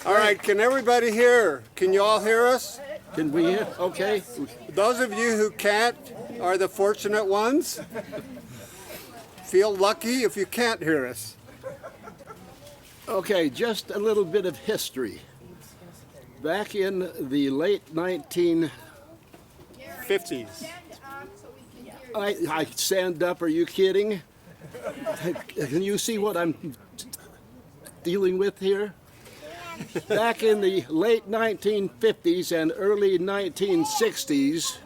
All right, can everybody hear? Can you all hear us? Can we hear? Okay. Those of you who can't are the fortunate ones. Feel lucky if you can't hear us. Okay, just a little bit of history. Back in the late 1950s. 50s. I stand up, are you kidding? Can you see what I'm dealing with here? Back in the late 1950s and early 1960s,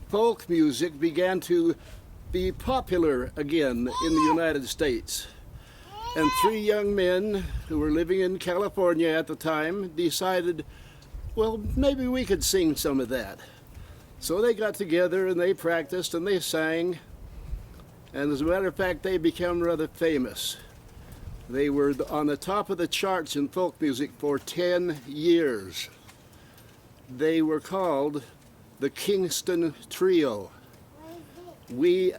folk music began to be popular again in the United States. And three young men who were living in California at the time decided, well, maybe we could sing some of that. So they got together and they practiced and they sang. And as a matter of fact, they became rather famous. They were on the top of the charts in folk music for 10 years. They were called the Kingston Trio. We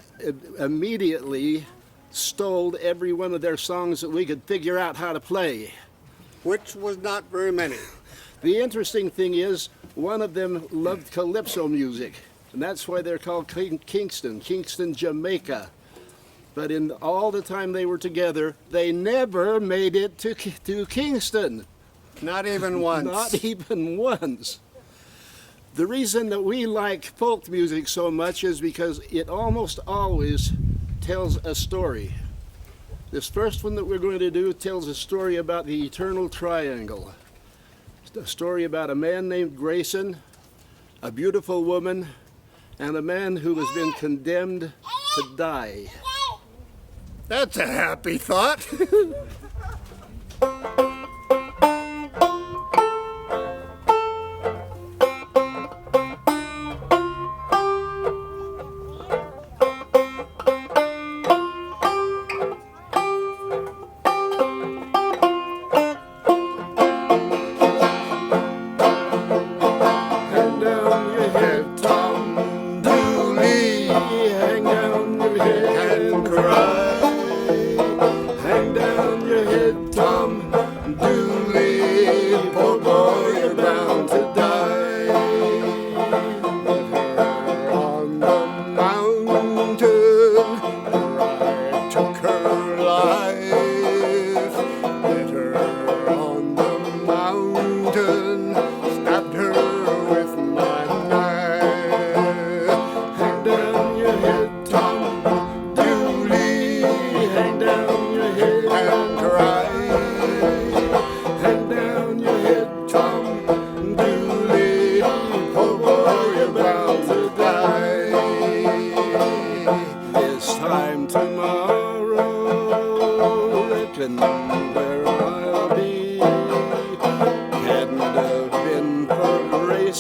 immediately stole every one of their songs that we could figure out how to play. Which was not very many. The interesting thing is, one of them loved calypso music, and that's why they're called Kingston, Jamaica. But in all the time they were together, they never made it to Kingston. Not even once. Not even once. The reason that we like folk music so much is because it almost always tells a story. This first one that we're going to do tells a story about the eternal triangle. A story about a man named Grayson, a beautiful woman, and a man who has been condemned to die. That's a happy thought.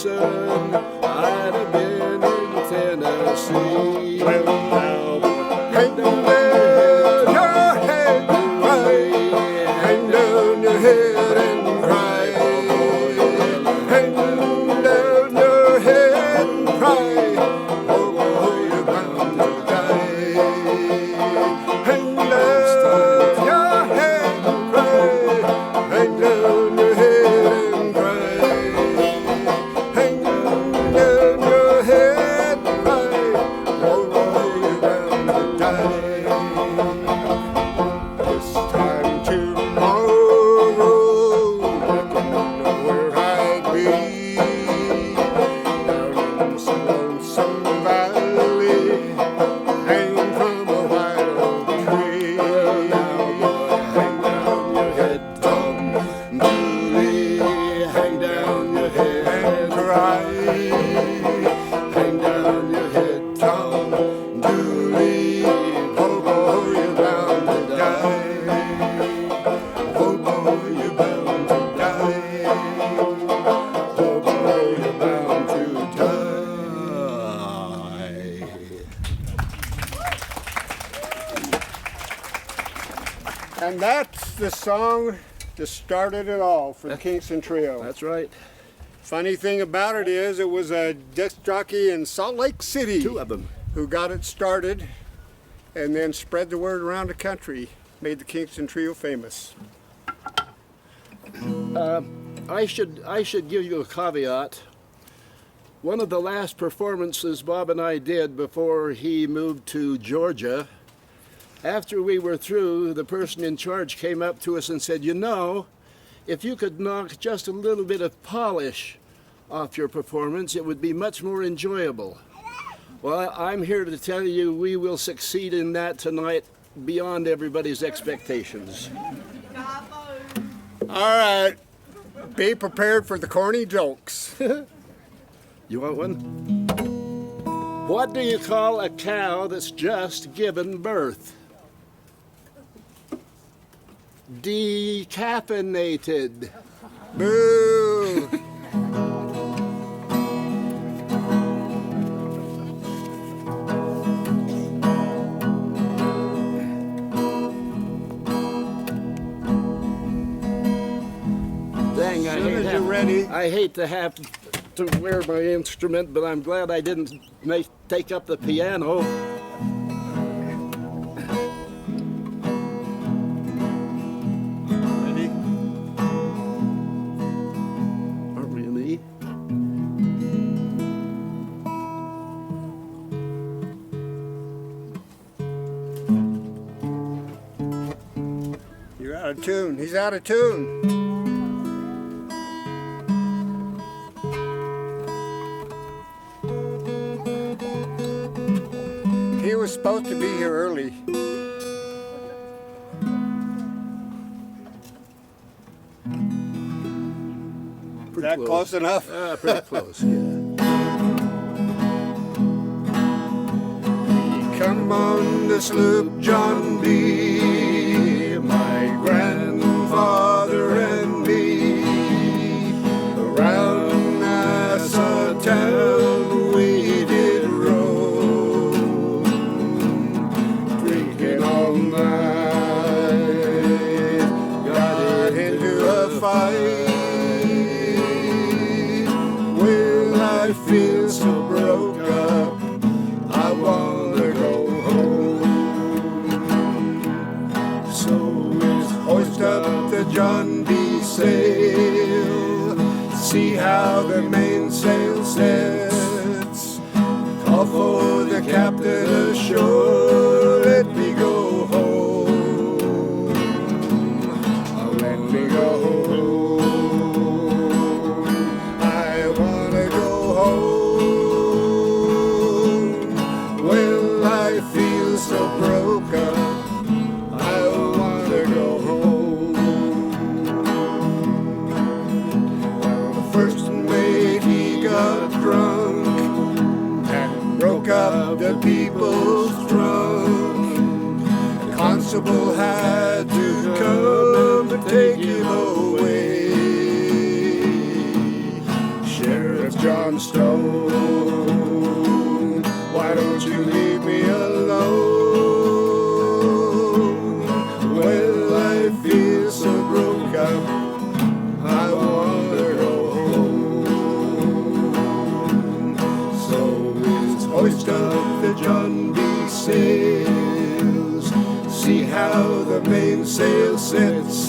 I'd have been in Tennessee. Well, now, hang down your head and cry. Hang down your head and cry. Hang down your head and cry. Oh, you're bound to die. Hang down your head and cry. Hang down your head and cry. And that's the song that started it all for the Kingston Trio. That's right. Funny thing about it is it was a disc jockey in Salt Lake City. Two of them. Who got it started and then spread the word around the country, made the Kingston Trio famous. I should give you a caveat. One of the last performances Bob and I did before he moved to Georgia, after we were through, the person in charge came up to us and said, you know, if you could knock just a little bit of polish off your performance, it would be much more enjoyable. Well, I'm here to tell you we will succeed in that tonight beyond everybody's expectations. All right. Be prepared for the corny jokes. You want one? What do you call a cow that's just given birth? Decaffeinated. Boo! Dang, As soon as you're ready. I hate to have to wear my instrument, but I'm glad I didn't take up the piano. Ready? Not really. You're out of tune. He's out of tune. He was supposed to be here early. Is that close enough? Pretty close, yeah. Come on the sloop, John B. My grandfather and me. Around Nassau town we did roam, drinking all night. Got into a fight. Well, I feel so broke up. I wanna go home. So let's hoist up the John B. sail. See how the mainsail sets. Call for the captain ashore. Let me go home. Oh, let me go home. I wanna go home. Well, I feel so broke up. I wanna go home. Well, the first mate, he got drunk and broke up the people's trunk. The constable had to come and take him away. Sheriff John Stone, why don't you leave me alone? Well, I feel so broke up. I wanna go home. So let's hoist up the John B. sails. See how the mainsail sets.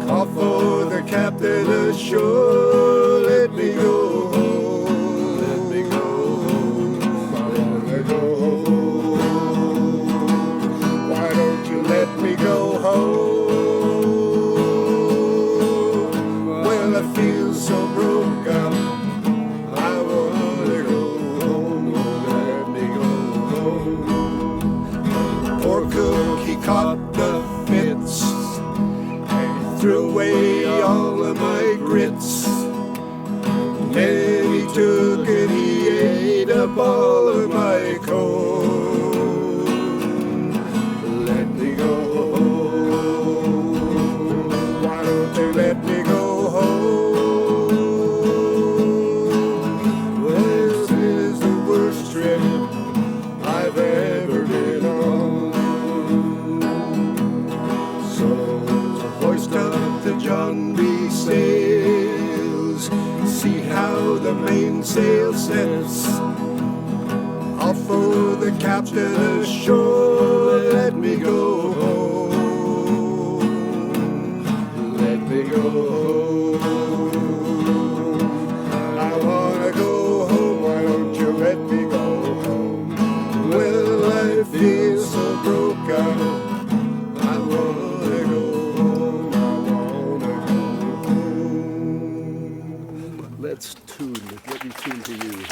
Call for the captain ashore. Let me go home. Let me go home. I wanna go home. Why don't you let me go home? Well, I feel so broke up. I wanna go home. Let me go home. Poor cook, he caught the fits. Threw away all of my grits. Then he took and he ate up all of my corn. Let me go home. Why don't they let me go home? Well, this is the worst trip I've ever been on. So hoist up the John B. sails. See how the mainsail sets. Off for the captain ashore. Let me go home. Let me go home. Let's tune, let me tune to you.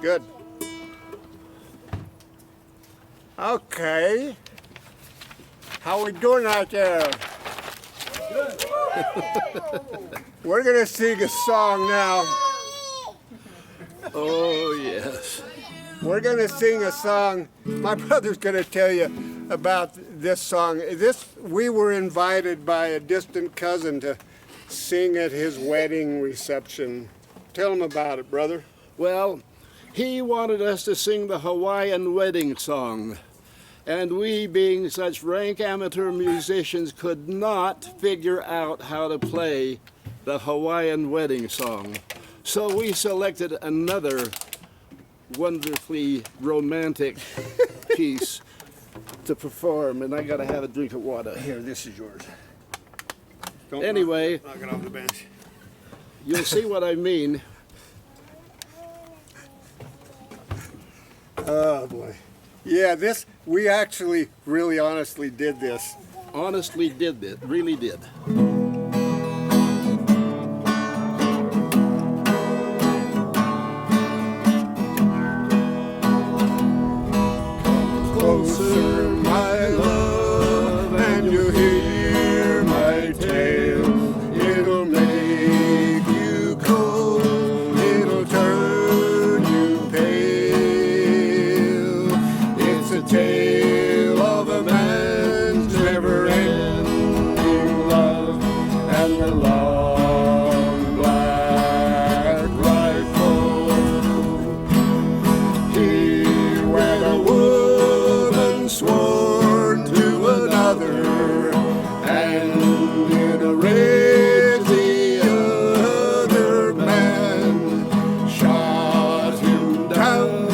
Good. Okay. How we doing out there? Good. We're gonna sing a song now. Oh, yes. We're gonna sing a song. My brother's gonna tell you about this song. We were invited by a distant cousin to sing at his wedding reception. Tell him about it, brother. Well, he wanted us to sing the Hawaiian wedding song, and we, being such rank amateur musicians, could not figure out how to play the Hawaiian wedding song. So we selected another wonderfully romantic piece to perform, and I gotta have a drink of water. Here, this is yours. Don't Anyway, knock it off the bench. you'll see what I mean. Oh boy. Yeah, we actually really honestly did this. Honestly did it, really did. Closer, my love, and you hear my tale. It'll make you cold, it'll turn you pale. It's a tale of a man's never-ending love and the long black rifle. He went a woman sworn to another, and in a rage the other man shot him down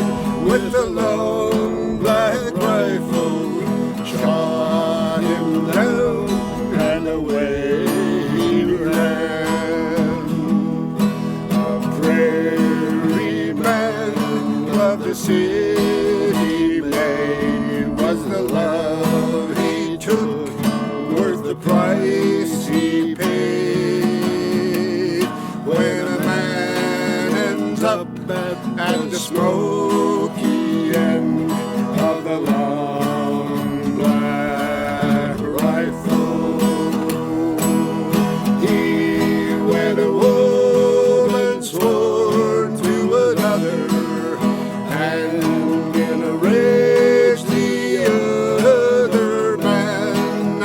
with the long black rifle. Shot him down and away he ran. A prairie man loved the city made. Was the love he took worth the price he paid? When a man ends up at the smoky end of the long black rifle, he went a woman sworn to another, and in a rage the other man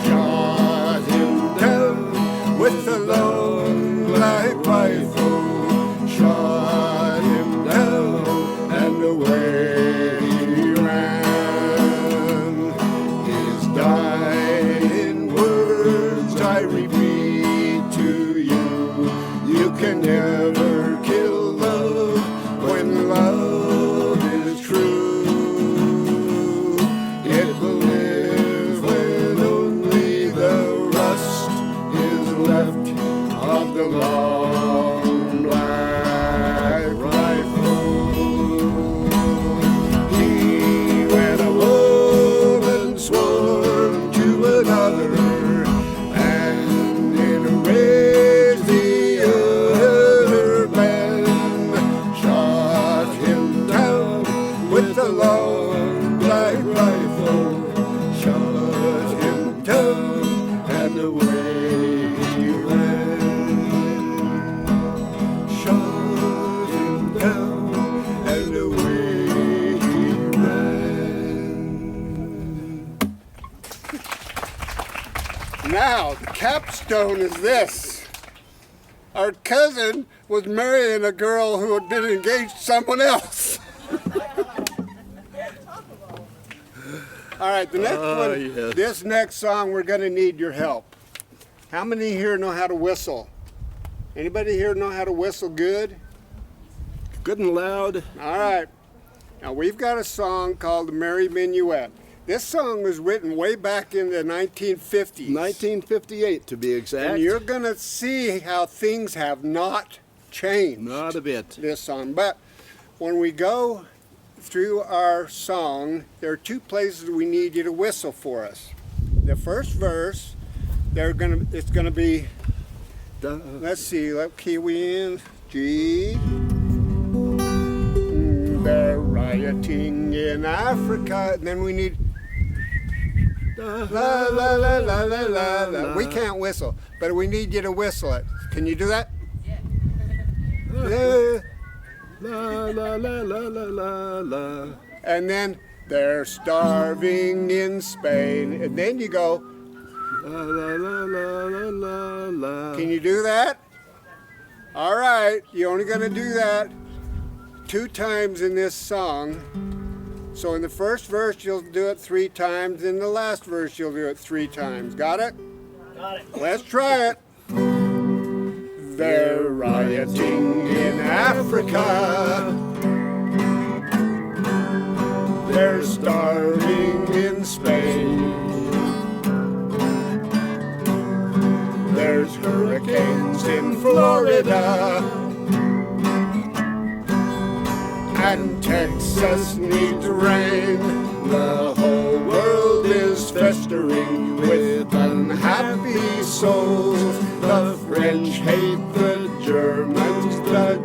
shot him down with the long black rifle. Shot him down and away he ran. His dying words I repeat to you. You can never kill love when love is true. It will live when only the rust is left of the long black rifle. He went a woman sworn to another, and in a rage the other man shot him down with the long black rifle. Shot him down and away he ran. Shot him down and away he ran. Now, the capstone is this. Our cousin was marrying a girl who had been engaged to someone else. All right, the next one, yes. this next song, we're going to need your help. How many here know how to whistle? Anybody here know how to whistle good? Good and loud. All right. Now we've got a song called The Merry Minuet. This song was written way back in the 1950s. 1958 to be exact. And you're going to see how things have not changed. Not a bit. This song. But when we go through our song, there are two places we need you to whistle for us. The first verse, it's going to be, let's see, what key we in? G. They're rioting in Africa. And then we need la la la la la la la. We can't whistle, but we need you to whistle it. Can you do that? Yeah. La la la la la la la. And then they're starving in Spain. And then you go, La la la la la la la. can you do that? All right, you're only going to do that 2 times in this song. So in the first verse you'll do it 3 times, in the last verse you'll do it 3 times. Got it? Got it. Let's try it. They're rioting in Africa. They're starving in Spain. There's hurricanes in Florida. And Texas needs rain. The whole world is festering with unhappy souls. The French hate the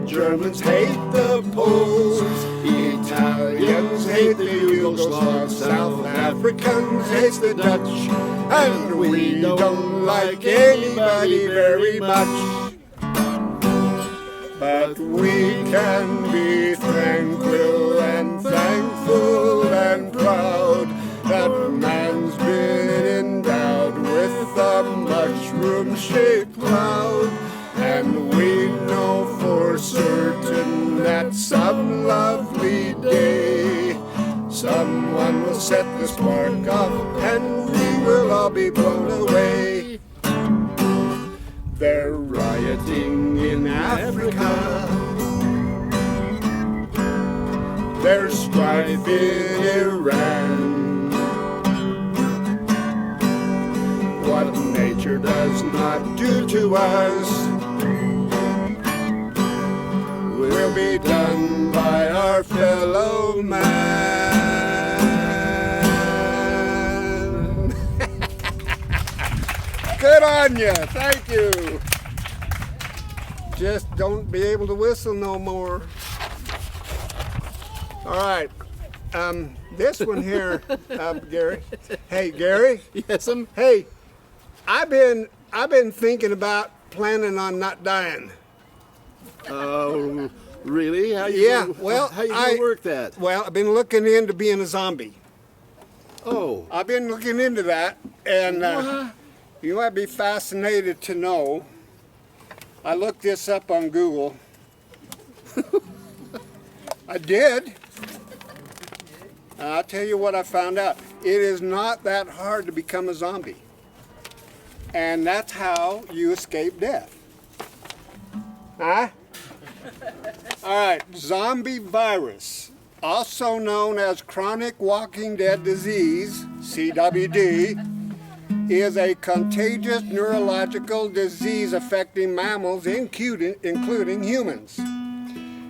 Germans hate the Poles. Italians hate the Yugoslavs, South Africans hate the Dutch. And we don't like anybody very much. But we can be tranquil and thankful and proud that man's been endowed with a mushroom-shaped cloud. And we know for certain that some lovely day someone will set the spark off and we will all be blown away. They're rioting in Africa. There's strife in Iran. What nature does not do to us will be done by our fellow man. Good on you. Thank you. Just don't be able to whistle no more. All right. This one here, Gary. Hey, Gary. Yes, Hey, I've been thinking about planning on not dying. Oh, really? How you Yeah, gonna, well, how you gonna work that? Well, I've been looking into being a zombie. Oh, I've been looking into that, and you might be fascinated to know. I looked this up on Google. I did. I'll tell you what I found out. It is not that hard to become a zombie. And that's how you escape death. Huh? All right, zombie virus, also known as chronic walking dead disease, CWD, is a contagious neurological disease affecting mammals, including humans.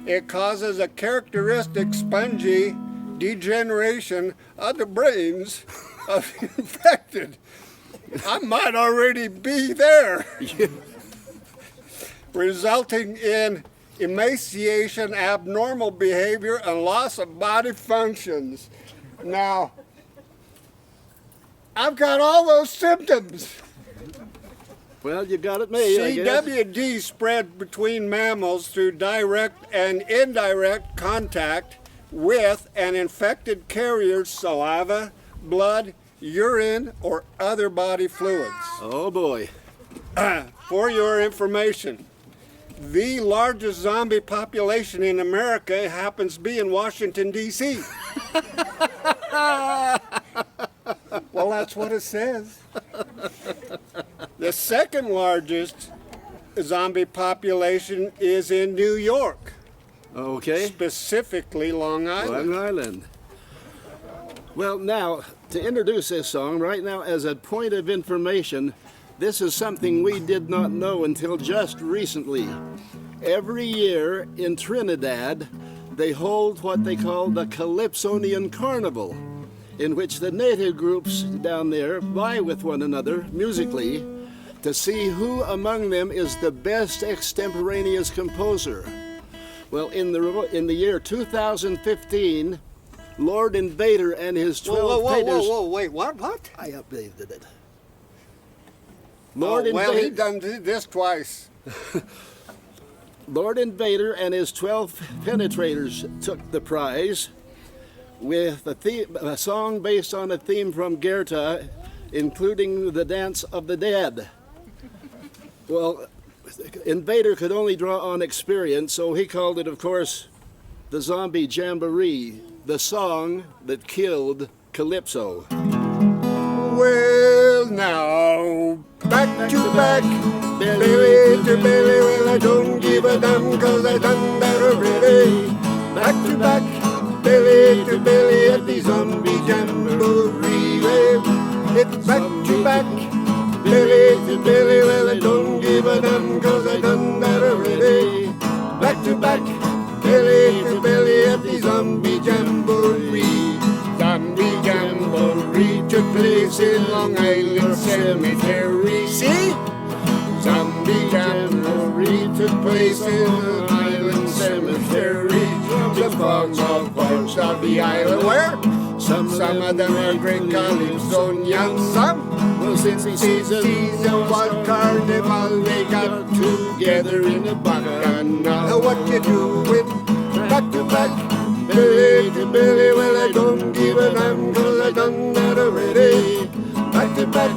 It causes a characteristic spongy degeneration of the brains of infected. I might already be there. Resulting in emaciation, abnormal behavior, and loss of body functions. Now, I've got all those symptoms. well, you got it made, I guess. CWD spread between mammals through direct and indirect contact with an infected carrier's saliva, blood, urine, or other body fluids. Oh boy. For your information, the largest zombie population in America happens to be in Washington, D.C. Well, that's what it says. The second largest zombie population is in New York, Okay. specifically Long Island. Long Island. Well, now, to introduce this song, right now, as a point of information, this is something we did not know until just recently. Every year in Trinidad, they hold what they call the Calypsonian Carnival, in which the native groups down there vie with one another musically to see who among them is the best extemporaneous composer. Well, in the year 2015, Lord Invader and his 12 painters... wait, what? I updated it. Well, he done this twice. Lord Invader and his 12 penetrators took the prize with a song based on a theme from Goethe, including the Dance of the Dead. Well, Invader could only draw on experience, so he called it, of course, the Zombie Jamboree, the song that killed Calypso. Well, now, back to back, belly to belly, well, I don't give a damn, 'cause I done that already. Back to back, belly to belly at the Zombie Jamboree. Well, it's back to back, belly to belly, well, I don't give a damn, 'cause I done that already. Back to back, belly to belly at the Zombie Jamboree. Zombie Jamboree took place in Long Island Cemetery. See? Zombie Jamboree took place in Long Island Cemetery. The frogs all parts of the island. Where? Some of them are great Calypsonians. Some? Well, since the season was carnival, they got together in a bacchanal. What you doing? Back to back, belly to belly, well, I don't give a damn, 'cause I done that already. Back to back,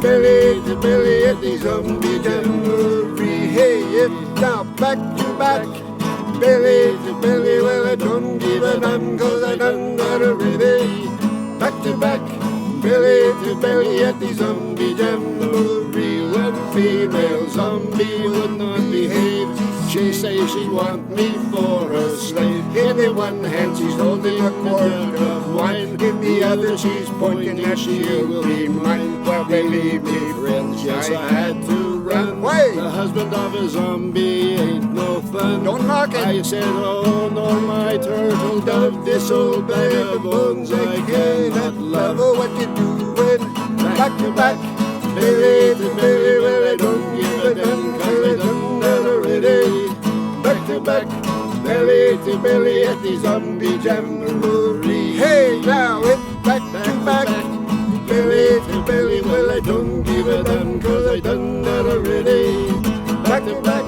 belly to belly at the Zombie Jamboree. Hey, it's now back to back, belly to belly, well, I don't give a damn, 'cause I done that already. Back to back, belly to belly at the Zombie Jamboree. One female zombie would not behave. She says she want me for a slave. In the one hand she's holding a quart of wine, in the other she's pointing at she will be mine. Well, believe me, friends, yes, I had to run. Wait. The husband of a zombie ain't no fun. Don't knock it. I said, oh no, my turtle dove, this old bag of bones I cannot love. Oh, what you doing? Back to back, belly to belly, well, I don't give a damn, 'cause I done that already. Back to back, belly to belly at the Zombie Jamboree. Hey, now it's back to back, belly to belly, well, I don't give a damn, 'cause I done that already. Back to back,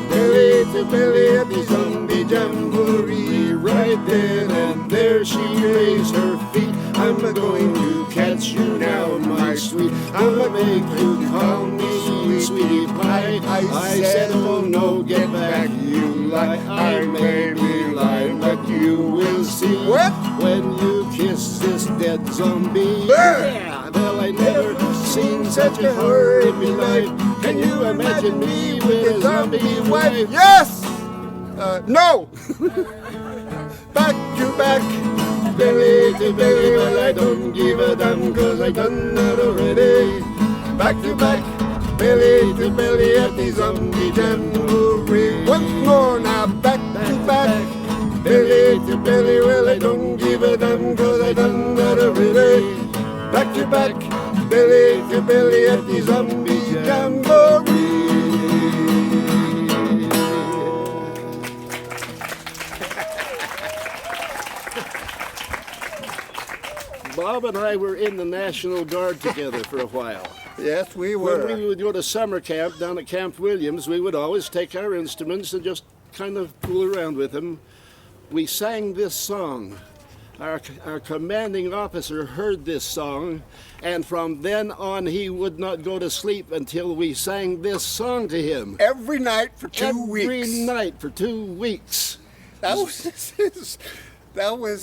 belly to belly at the Zombie Jamboree. Right then and there she raised her feet. I'm going to catch you now, my sweet. I'm gonna make you call me sweetie pie. I said, oh no, get back, you lie. I may be lying, but you will see. What? When you kiss this dead zombie. Yeah, well, I never seen such a horror in my life. Can you imagine me with a zombie wife? Yes! No! Back to back, belly to belly, well, I don't give a damn, 'cause I done that already. Back to back, belly to belly at the Zombie Jamboree. Once more now, back to back, belly to belly, well, I don't give a damn, 'cause I done that already. Back to back, belly to belly at the Zombie Jamboree. Bob and I were in the National Guard together for a while. Yes, we were. When we would go to summer camp down at Camp Williams, we would always take our instruments and just kind of fool around with them. We sang this song. Our commanding officer heard this song, and from then on he would not go to sleep until we sang this song to him. Every night for 2 weeks. Every night for 2 weeks. That was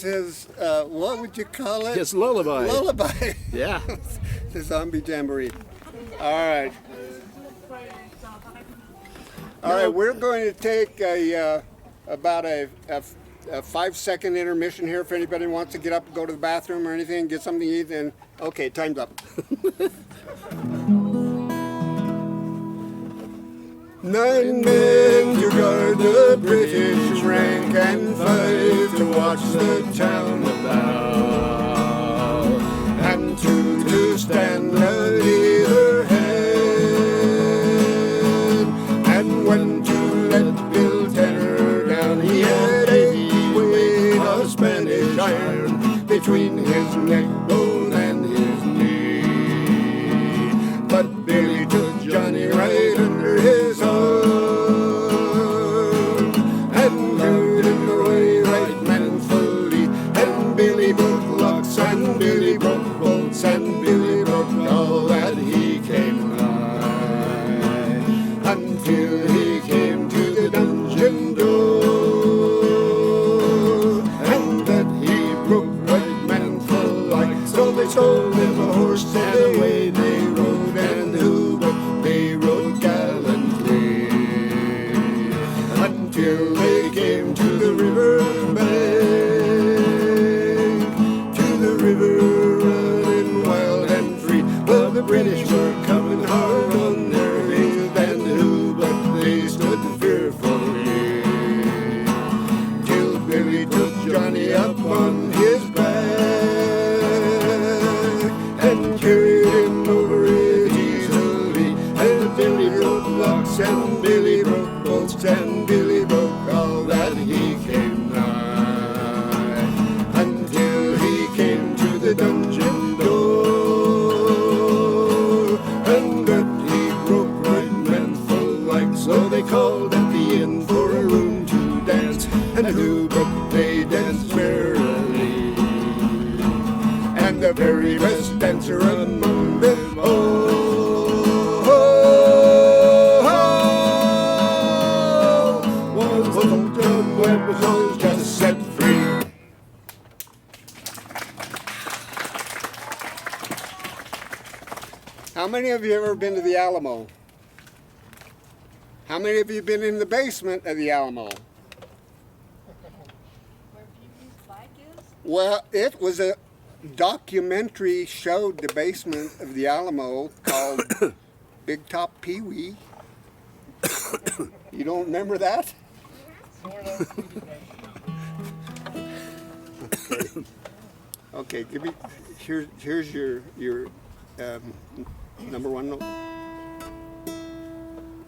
his, what would you call it? His lullaby. Lullaby. Yeah. The Zombie Jamboree. All right. All right, we're going to take about a 5-second intermission here if anybody wants to get up and go to the bathroom or anything, get something to eat, and okay, time's up. 9 men to guard the British rank and 5 to watch the town about, and 2 to stand at either head, and when to let Bill Tanner down, he had 80 weight of Spanish iron between his neck bone and his knee. But Billy took Johnny right under his arm and carried him away right manfully. And Billy broke locks and Billy broke bolts and Billy broke all that he came nigh, until he came to the dungeon door, and that he broke right manful like. So they sold him a horse and away they rode, and who but they rode gallantly until they came to the river bank, to the river running wild and free. Well, the British were coming hard on their heels, and who but they stood fearfully, till Billy took Johnny up on his back and carried him over it easily. And Billy broke locks and Billy broke bolts and Billy broke all that he came nigh, until he came to the dungeon door, and that he broke right manful like. So they called at the inn for a room to dance, and who but they danced merrily, and the very best dancer among them all was old John Webb, was always just set free. How many of you have ever been to the Alamo? How many of you have been in the basement of the Alamo? Where Pee-wee's bike is? Well, it was a documentary showed the basement of the Alamo called Big Top Pee-wee. You don't remember that? Okay, give me. Here's your number one note.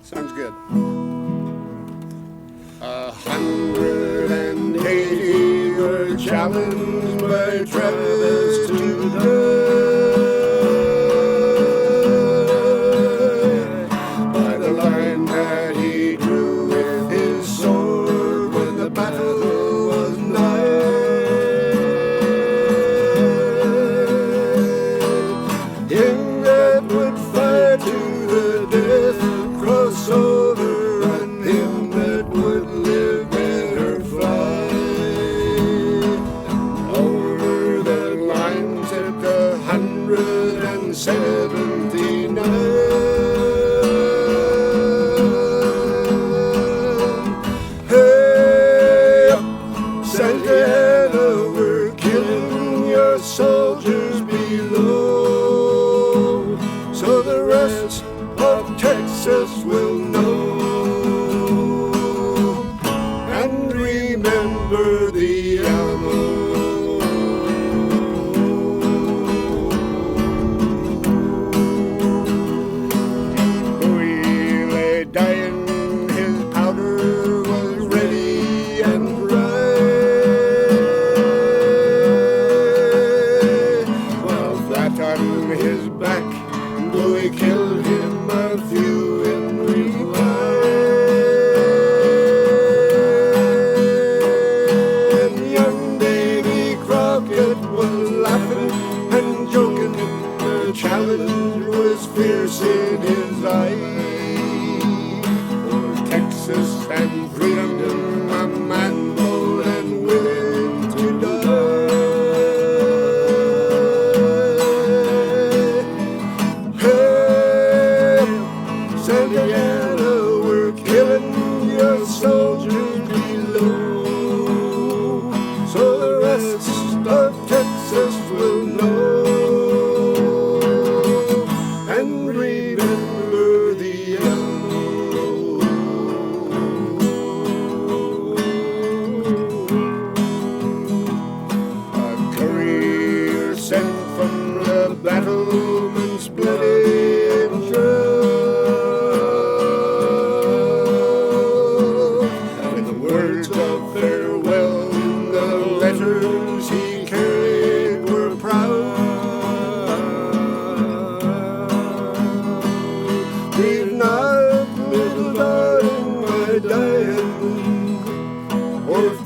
Sounds good. 180 were challenged by Travis to die by the line that he drew with his sword when the battle was nigh. Him that would fight to the death, cross over, and him that would live better fly. And over the lines at 179. Hey, Santa Ana, we're killing your soldiers below, so the rest of Texas will know. And remember the Alamo. Jamboree lay dying, his powder was ready and right. Well, flat on his back, Louis killed him a few in reply. And young Davy Crockett was laughing and joking, the challenge was fierce in his eye. For Texas and freedom, a man bold and willing to die. Hey, Santa Ana, we're killing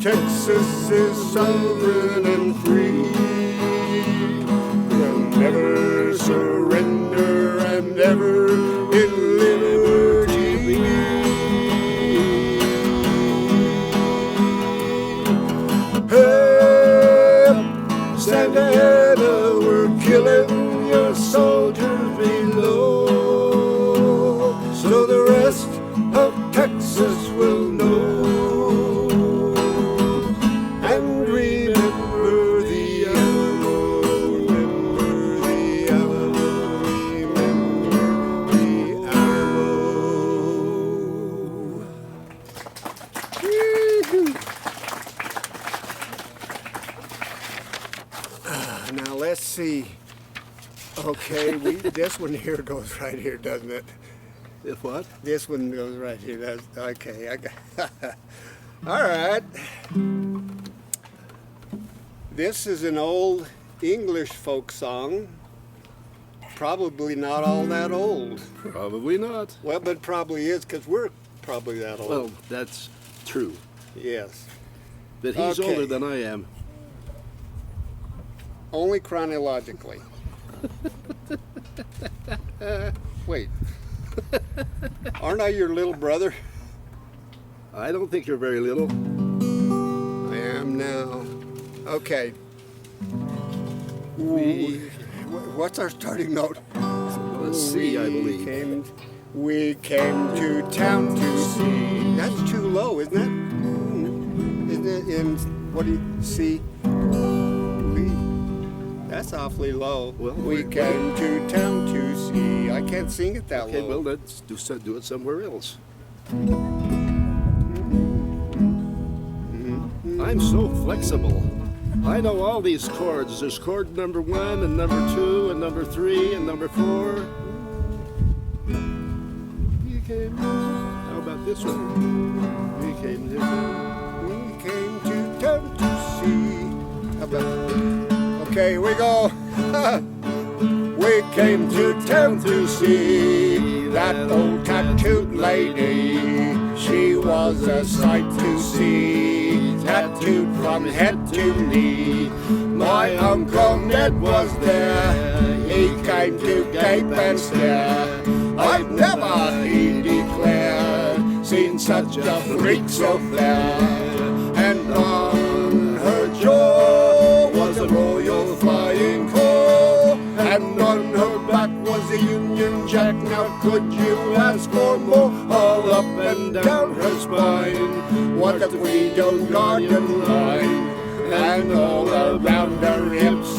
Texas is sovereign and free. We'll never surrender and ever in liberty be. Hey, Santa Ana, we're killing your soldiers below, so the rest of Texas will know. And remember the Alamo, remember the Alamo, remember the Alamo. Now let's see. Okay, this one here goes right here, doesn't it? If what? This one goes right here. That's okay. I got. All right. This is an old English folk song. Probably not all that old. Probably not. Well, but probably is because we're probably that old. Well, that's true. Yes. But he's Okay. older than I am. Only chronologically. Wait. Aren't I your little brother? I don't think you're very little. I am now. Okay. What's our starting note? Let's see, I believe. We came to town to see. That's too low, isn't it? Isn't it in, what do you see? That's awfully low. Well, we came to town to see. I can't sing it that Okay, low. well, let's do it somewhere else. I'm so flexible. I know all these chords. There's chord number 1 and number 2 and number 3 and number 4. How about this one? We came to town to see. How about? Okay, here we go. We came to town to see that old tattooed lady. She was a sight to see, tattooed from head to knee. My Uncle Ned was there. He came to gape and stare. I've never, he declared, seen such a freak so fair. And on her jaw was a royal flying caw, and on her back was a Union Jack. Now could you ask for more? All up and down her spine was a Guido guardian line, and all around her hips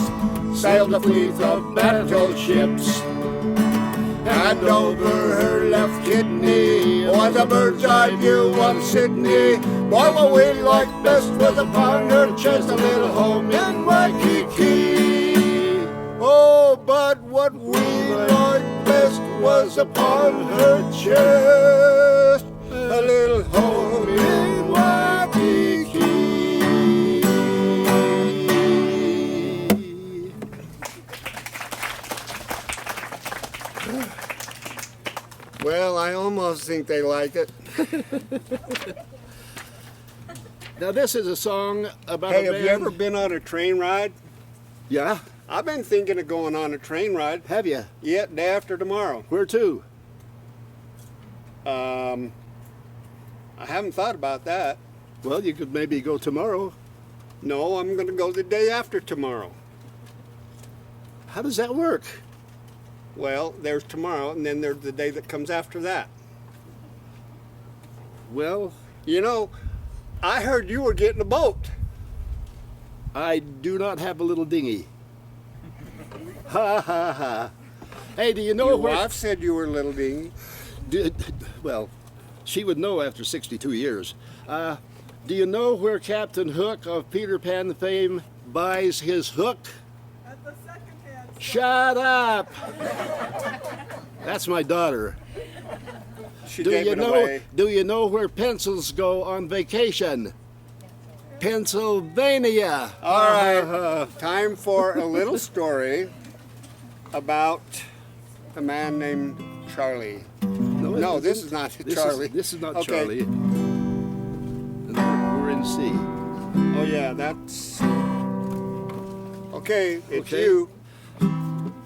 sailed a fleet of battleships. And over her left kidney was a bird's eye view of Sydney. Boy, what we liked best was upon her chest a little home in Waikiki. Oh, but what we liked best was upon her chest a little home in Waikiki. Well, I almost think they like it. Now this is a song about Hey, a have you ever been on a train ride? Yeah, I've been thinking of going on a train ride. have you? Yeah, day after tomorrow. Where to? I haven't thought about that. Well, you could maybe go tomorrow. No, I'm going to go the day after tomorrow. How does that work? Well, there's tomorrow, and then there's the day that comes after that. Well, You know, I heard you were getting a boat. I do not have a little dinghy. Ha ha ha. Hey, do you know Your where? wife said you were a little dingy. Well, she would know after 62 years. Do you know where Captain Hook of Peter Pan fame buys his hook? At the second-hand store. Shut up! That's my daughter. She Do gave you it know? away. Do you know where pencils go on vacation? Pennsylvania. All right, time for a little story about a man named Charlie. No, this is not Charlie. This is not Okay. Charlie. And we're in C. Oh yeah, that's okay. It's Okay. you.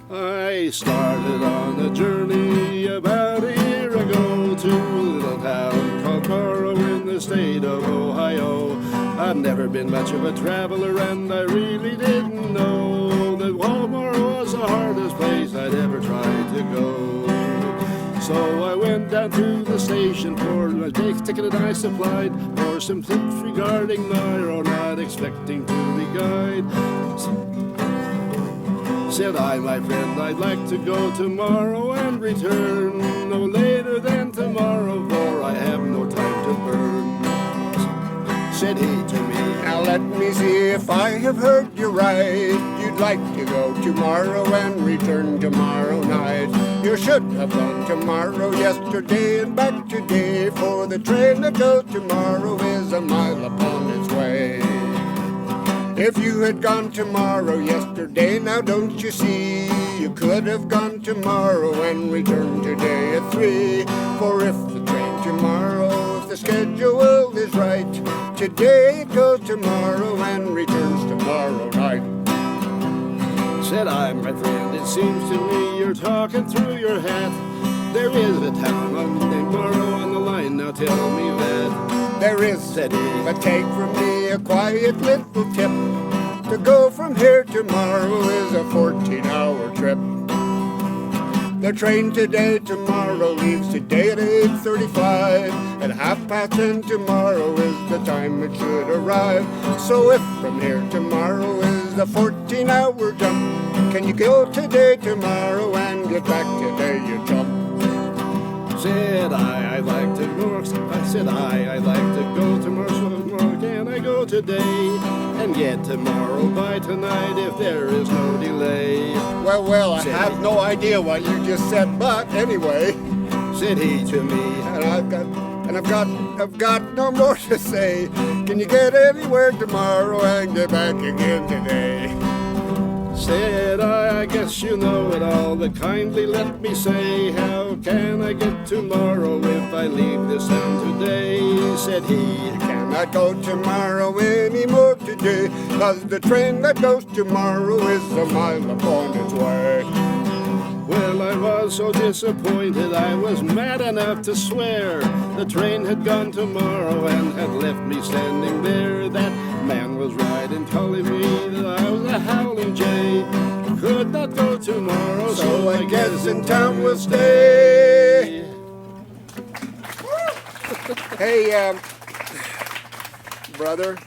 I started on a journey about a year ago to a little town called Morrow in the state of Ohio. I've never been much of a traveler, and I really didn't know that Morrow was the hardest place I'd ever tried to go. So I went down to the station for my ticket, and I supplied for some tips regarding Morrow, not expecting to be guide. Said I, my friend, I'd like to go tomorrow and return no later than tomorrow, for I have no time to burn. Said he to me, Now let me see if I have heard you right. You'd like to go tomorrow and return tomorrow night. You should have gone tomorrow, yesterday, and back today, for the train that goes tomorrow is a mile upon its way. If you had gone tomorrow, yesterday, now don't you see? You could have gone tomorrow and returned today at 3. For if the train tomorrow, if the schedule is right, today it goes tomorrow and returns tomorrow night. said I, my friend, it seems to me you're talking through your hat. There is a town named Morrow on the line, now tell me that. There is, Said he, but take from me a quiet little tip. To go from here tomorrow is a 14-hour trip. The train today, tomorrow leaves today at 8:35. At 10:30 tomorrow is the time it should arrive. So if from here tomorrow is a 14-hour jump, can you go today, tomorrow, and get back today, you chump? said I'd like to go. I said I'd like to go tomorrow. So tomorrow can I go today and get tomorrow by tonight if there is no delay? Well, I Said have he. no idea what you just said, but anyway, Said he to me, and I've got no more to say. Can you get anywhere tomorrow and get back again today? said I guess you know it all, but kindly let me say, how can I get tomorrow if I leave this town today? Said he, Cannot go tomorrow anymore today, 'cause the train that goes tomorrow is a mile upon its way. well, I was so disappointed I was mad enough to swear the train had gone tomorrow and had left me standing there. That man was right in telling me that I was a howling jay, could not go tomorrow, So I guess in town we'll stay. Hey, brother,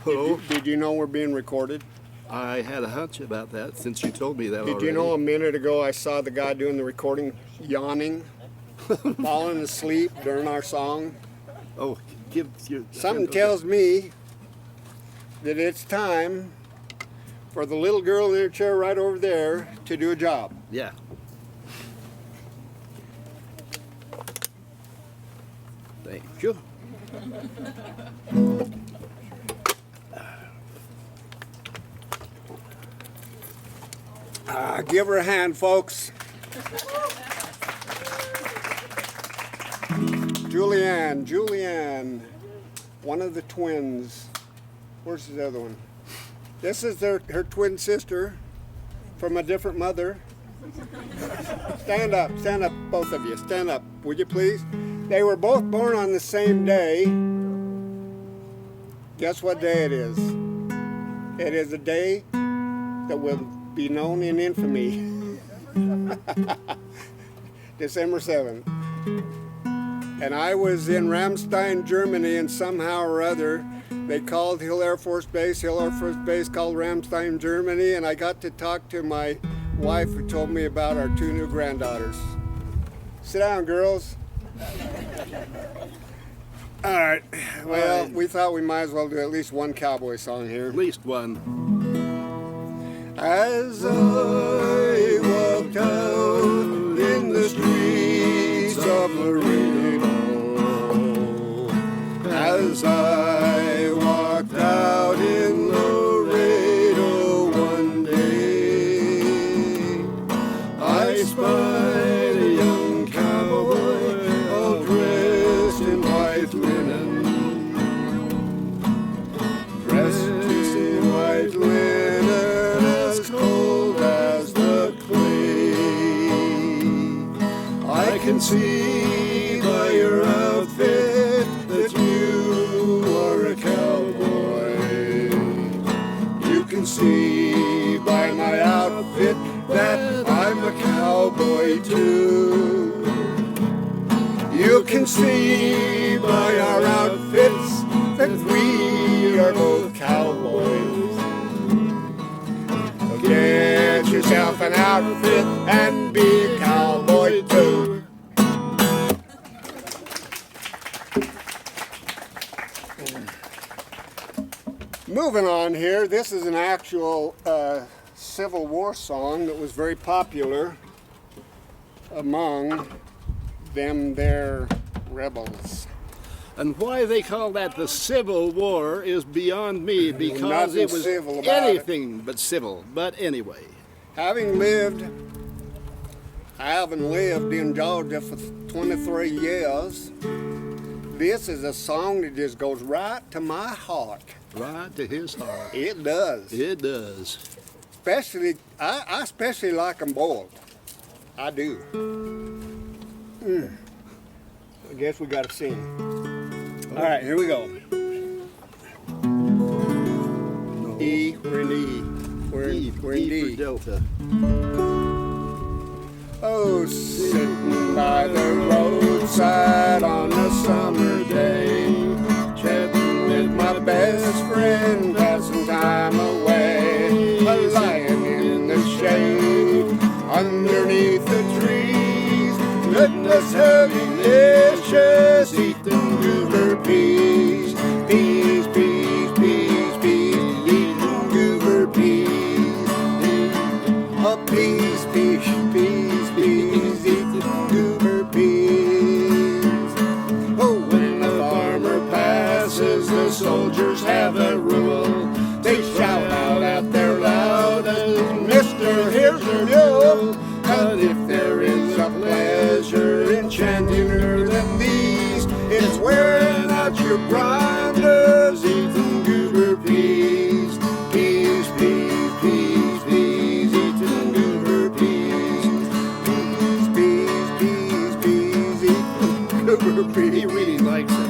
Hello? did you know we're being recorded? I had a hunch about that since you told me that Did already. you know a minute ago I saw the guy doing the recording yawning, falling asleep during our song? Oh, give your... Something tells me that it's time for the little girl in her chair right over there to do a job. Yeah. Thank you. Give her a hand, folks. Julianne, one of the twins. Where's the other one? This is her twin sister from a different mother. Stand up, both of you. Stand up, would you please? They were both born on the same day. Guess what day it is? It is a day that will be known in infamy. December 7th. And I was in Ramstein, Germany, and somehow or other they called Hill Air Force Base called Ramstein, Germany, and I got to talk to my wife who told me about our 2 new granddaughters. Sit down, girls. All right. Well, we thought we might as well do at least one cowboy song here. At least one. As I walked out in the streets of Laredo, as I walked out in Laredo one day, I spied a young cowboy all dressed in white linen. can see by your outfit that you are a cowboy. You can see by my outfit that I'm a cowboy too. You can see by our outfits that we are both cowboys. So get yourself an outfit and be a cowboy too. Moving on here, this is an actual Civil War song that was very popular among them there rebels. And why they call that the Civil War is beyond me, because it was anything but civil. But anyway, I haven't lived in Georgia for 23 years. This is a song that just goes right to my heart. Right to his heart. It does. It does. Especially, I especially like them boiled. I do. I guess we gotta sing. All right, here we go. E, we're in E. We're in D. For Delta. Oh, sitting by the roadside on a summer day, chatting with my best friend, passing time away, lying in the shade underneath the trees, letting us have delicious eating goober peas, peas, peas, peas, peas, eating goober peas, oh, peas, peas, peas, peas, eating goober peas. Oh, when the farmer passes, the soldiers have a rule. They shout out at their loudest, Mister, here's your mule. But if there is a pleasure enchantinger than these, it's wearing out your grinders, eating goober peas, peas, peas, peas, peas, eating goober peas, peas, peas, peas, peas, eating goober peas. He really likes it.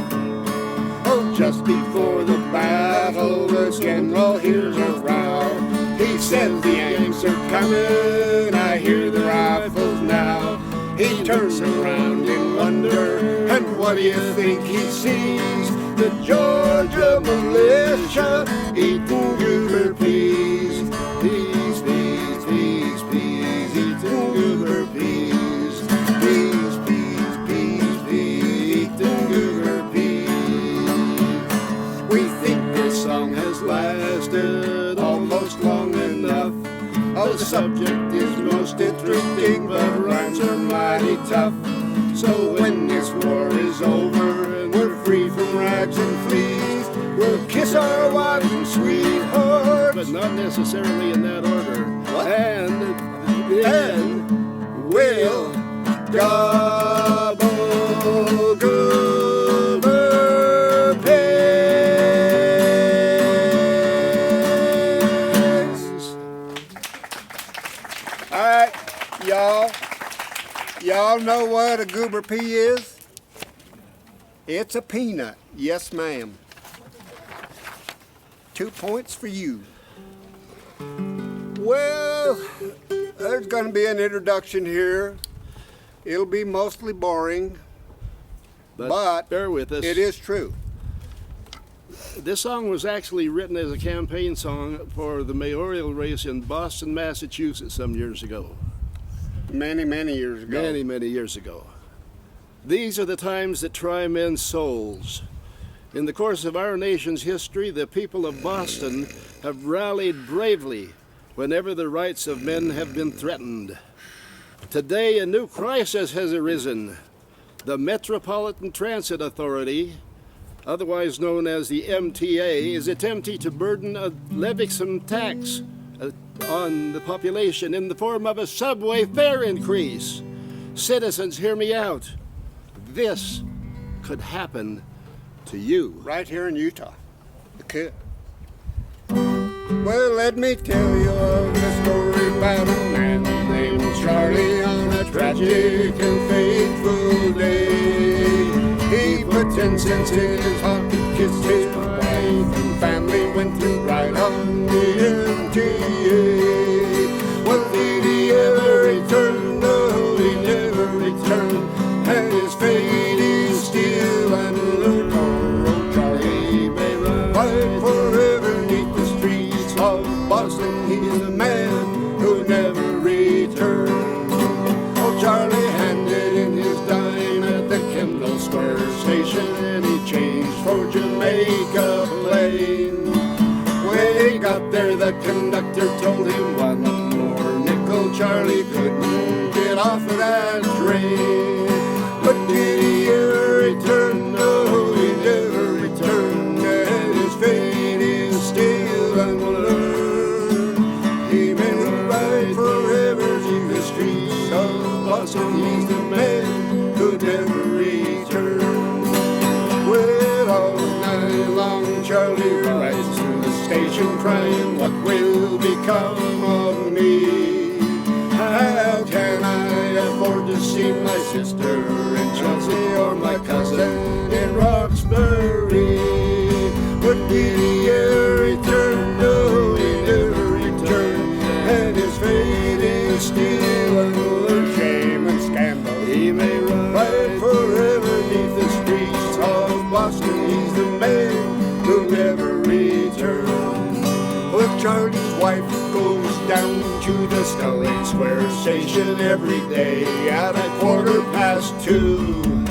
Oh, just before the battle, the general hears a row. He says the Yanks are coming, I hear the rifles now. He turns around in wonder, and what do you think he sees? The Georgia militia eating goober peas, peas, peas, peas, peas, eating goober peas, peas, peas, peas, peas, eating goober peas. We think this song has lasted almost long enough. Oh, the subject is most interesting, but rhymes are mighty tough. So when this war is over and we're free from rags and fleas, we'll kiss our wives and sweethearts, but not necessarily in that order. What? And then we'll gobble goober peas. All right, y'all know what a goober pea is? It's a peanut. Yes, ma'am. 2 points for you. Well, there's going to be an introduction here. It'll be mostly boring, but bear with us. It is true. This song was actually written as a campaign song for the mayoral race in Boston, Massachusetts some years ago. Many, many years ago. Many, many years ago. These are the times that try men's souls. In the course of our nation's history, the people of Boston have rallied bravely whenever the rights of men have been threatened. Today, a new crisis has arisen. The Metropolitan Transit Authority, otherwise known as the MTA, is attempting to burden a leviesome tax on the population in the form of a subway fare increase. Citizens, hear me out. This could happen to you. Right here in Utah. It could. Well, let me tell you of the story about a man named Charlie on a tragic and fateful day. He put 10 cents in his pocket, kissed his wife, and family went to ride on the MTA. Well, did he ever return? No, he never returned, and his fate is still unknown. Oh, Charlie may ride forever neath the streets of Boston. He's the man who never returned. Oh, Charlie handed in his dime at the Kendall Square station, and he changed for Jamaica Plain. When he got there, the conductor told him one more nickel. Charlie couldn't get off of that train. But did he ever return? No, he never returned, and his fate is still unlearned. He may ride forever in the streets of Boston. He's the man who never returned. Well, all night long Charlie rides through the station crying, what will become of me? How can I afford to see my sister in Chelsea or my cousin in Roxbury? But did he ever return? No, he never returned, and his fate is still unlearned. Shame and scandal, he may ride forever neath the streets of Boston. He's the man who never returned. Well, Charlie's wife goes down to the Scully Square station every day at 2:15.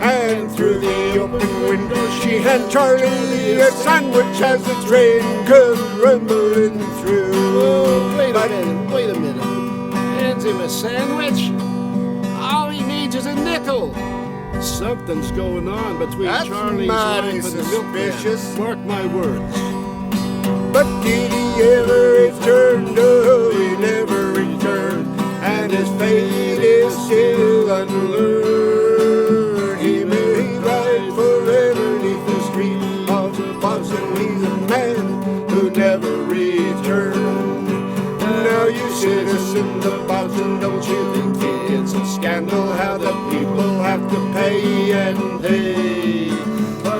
And through the open window she had Charlie a sandwich as the train comes rumbling through. Oh, wait a minute. Hands him a sandwich? All he needs is a nickel. Something's going on between That's Charlie's mighty wife and the suspicious. milkman. Mark my words. But did he ever return? No, he never returned, and his fate is still unlearned. He may ride forever neath the streets of Boston. He's a man who never returned. Now you citizens of Boston, don't you think it's a scandal how the people have to pay and pay?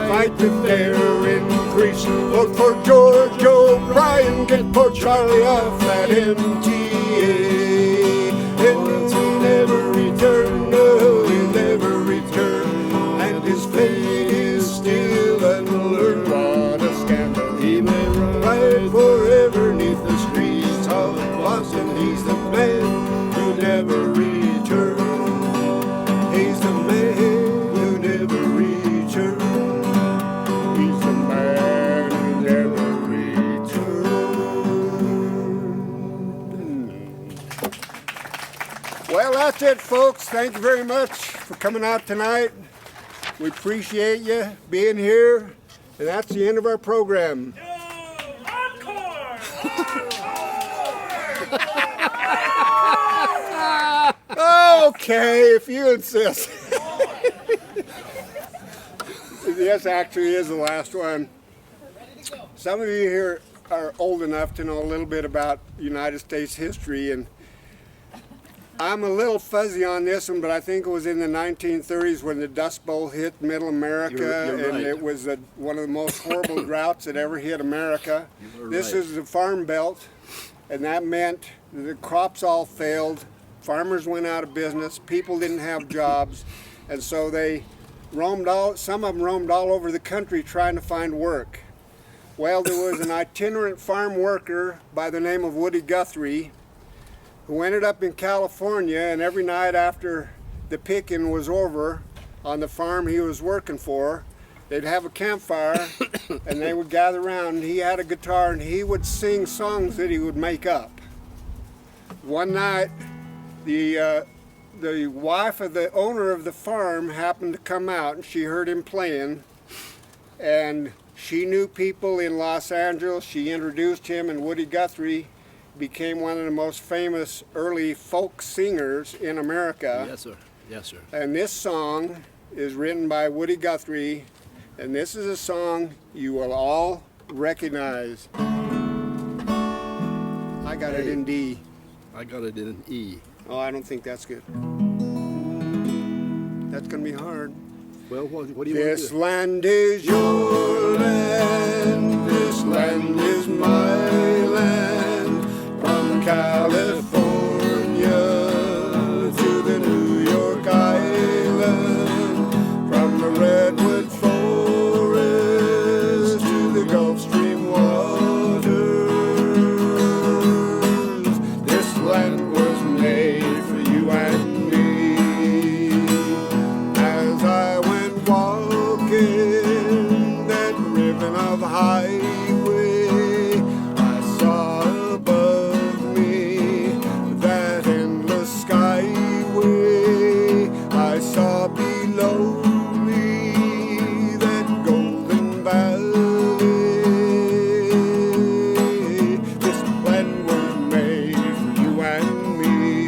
Fight the fare increase, vote for George O'Brien, get poor Charlie off that MTA. And he'll never return, no, he'll never return, and his fate is still unlearned. What a scandal, he may ride forever neath the streets of Boston. He's the man who never returned. He's the man who never returned. He's the man who never returned. Well, that's it, folks. Thank you very much for coming out tonight. We appreciate you being here, and that's the end of our program. Okay, if you insist. This actually is the last one. Some of you here are old enough to know a little bit about United States history, and I'm a little fuzzy on this one, but I think it was in the 1930s when the Dust Bowl hit Middle America, You're and right. it was one of the most horrible droughts that ever hit America. This right. is the Farm Belt, and that meant the crops all failed. Farmers went out of business, people didn't have jobs, and so they some of them roamed all over the country trying to find work. Well, there was an itinerant farm worker by the name of Woody Guthrie who ended up in California, and every night after the picking was over on the farm he was working for, they'd have a campfire and they would gather around, and he had a guitar and he would sing songs that he would make up. One night, the wife of the owner of the farm happened to come out, and she heard him playing, and she knew people in Los Angeles. She introduced him, and Woody Guthrie became one of the most famous early folk singers in America. Yes, sir. Yes, sir. And this song is written by Woody Guthrie, and this is a song you will all recognize. I got it in D. I got it in E. Oh, I don't think that's good. That's going to be hard. Well, what do you want to This do? land is your land, this land is my land, from California to the New York Island, from the Redwood Forest to the Gulf Stream waters. This land was made for you and me. As I went walking that ribbon of highway, I saw above me that endless skyway. I saw below me that golden valley. This land was made for you and me.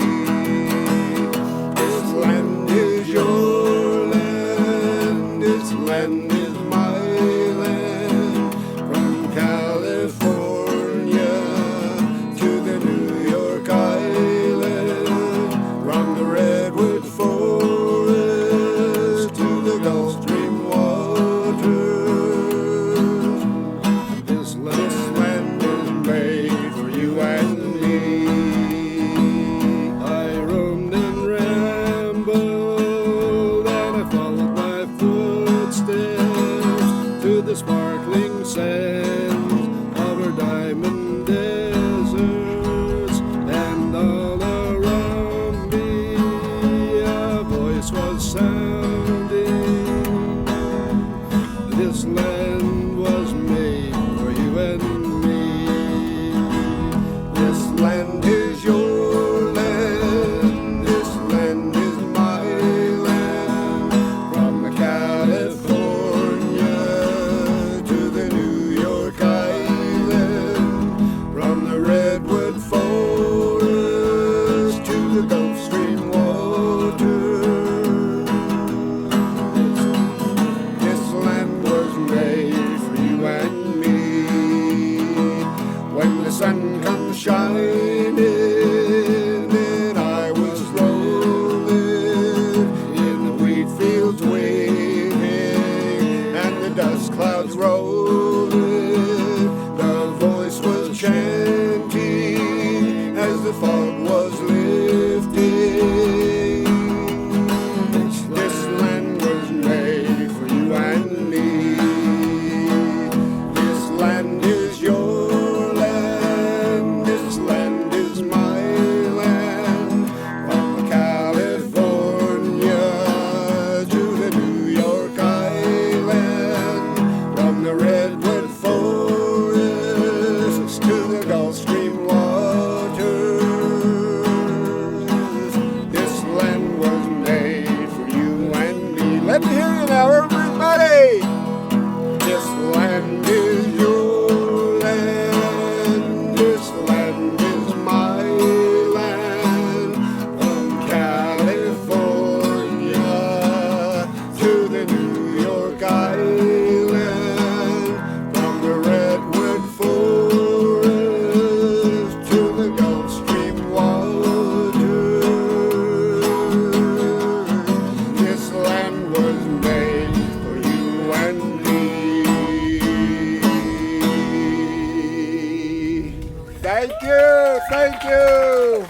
This land is your land, this land is my land, from California to the New York Island, from the Redwood Forest to the Gulf Stream waters. This land is made for you and me. I roamed and rambled, and I followed my footsteps to the sparkling sands of her diamond deserts, and all around me a voice was sounding. This land was made for you and me. This land is your land, this land is my land, from California to the New York Island, from the Redwood Forest to the Gulf Stream waters. This land was made for you and me. When the sun comes shining and I was rolling in the wheat fields waving and the dust clouds rolling, the voice was chanting as the fog was lifting. This land was made for you and me. This land is your land, this land is my land, from California to the New York Island, from the Redwood Forest to the Gulf Stream waters. This land was made for you and me. Let me hear you now, everybody. This land is your land, this land is my land, from California to the New York Island, from the Redwood Forest to the Gulf Stream waters. This land was made for you and me. Thank you, thank you.